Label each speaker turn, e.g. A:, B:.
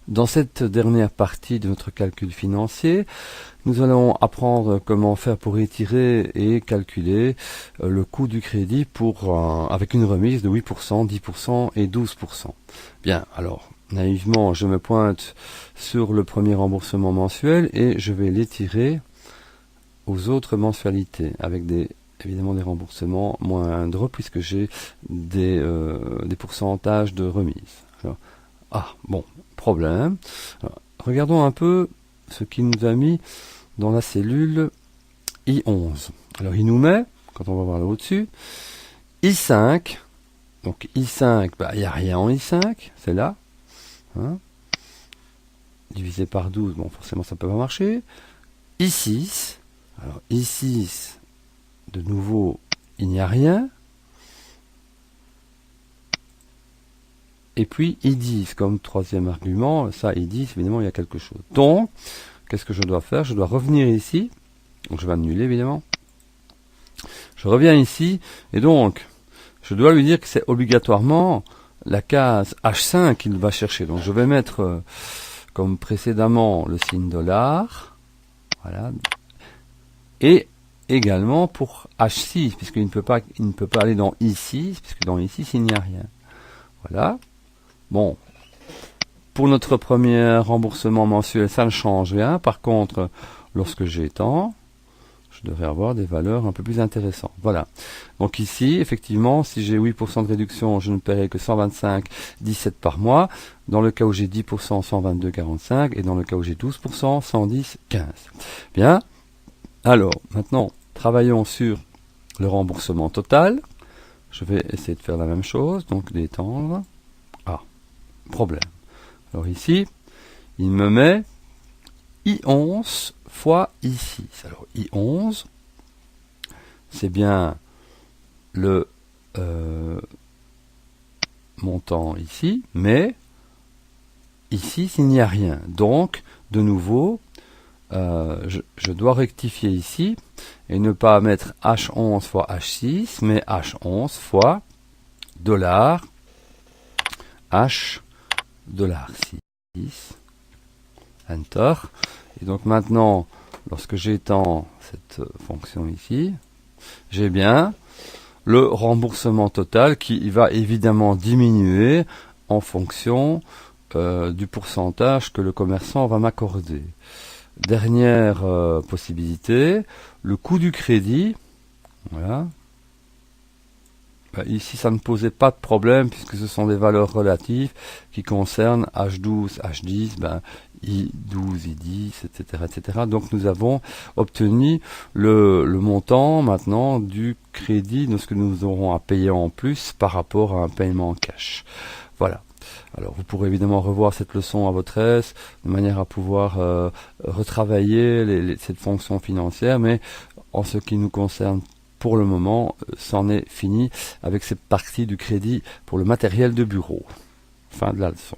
A: Dans cette dernière partie de notre calcul financier, nous allons apprendre comment faire pour étirer et calculer le coût du crédit avec une remise de 8%, 10% et 12%. Bien, alors, naïvement, je me pointe sur le premier remboursement mensuel et je vais l'étirer aux autres mensualités avec évidemment des remboursements moindres puisque j'ai des pourcentages de remise. Alors, bon, problème. Alors, regardons un peu ce qu'il nous a mis dans la cellule I11. Alors il nous met, quand on va voir là au-dessus, I5. Donc I5, il n'y a rien en I5, c'est là. Hein, divisé par 12, bon forcément ça peut pas marcher. I6, alors I6, de nouveau, il n'y a rien. Et puis I10 comme troisième argument, ça I10 évidemment il y a quelque chose. Donc, qu'est-ce que je dois faire? Je dois revenir ici, donc je vais annuler évidemment. Je reviens ici, et donc, je dois lui dire que c'est obligatoirement la case H5 qu'il va chercher. Donc je vais mettre, comme précédemment, le signe $. Voilà. Et également pour H6, puisqu'il ne peut pas aller dans I6, puisque dans I6 il n'y a rien. Voilà. Bon, pour notre premier remboursement mensuel, ça ne change rien. Par contre, lorsque j'étends, je devrais avoir des valeurs un peu plus intéressantes. Voilà. Donc ici, effectivement, si j'ai 8% de réduction, je ne paierai que 125,17 par mois. Dans le cas où j'ai 10%, 122,45. Et dans le cas où j'ai 12%, 110,15. Bien. Alors, maintenant, travaillons sur le remboursement total. Je vais essayer de faire la même chose, donc d'étendre. Problème. Alors ici, il me met I11 fois I6. Alors I11, c'est bien le montant ici, mais ici, il n'y a rien. Donc, de nouveau, je dois rectifier ici et ne pas mettre H11 fois H6, mais H11 fois $, H $6, Enter. Et donc maintenant, lorsque j'étends cette fonction ici, j'ai bien le remboursement total qui va évidemment diminuer en fonction du pourcentage que le commerçant va m'accorder. Dernière possibilité, le coût du crédit. Voilà. Ici, ça ne posait pas de problème puisque ce sont des valeurs relatives qui concernent H12, H10, I12, I10, etc., etc. Donc, nous avons obtenu le montant maintenant du crédit de ce que nous aurons à payer en plus par rapport à un paiement en cash. Voilà. Alors, vous pourrez évidemment revoir cette leçon à votre aise, de manière à pouvoir retravailler cette fonction financière, mais en ce qui nous concerne, pour le moment, c'en est fini avec cette partie du crédit pour le matériel de bureau. Fin de la leçon.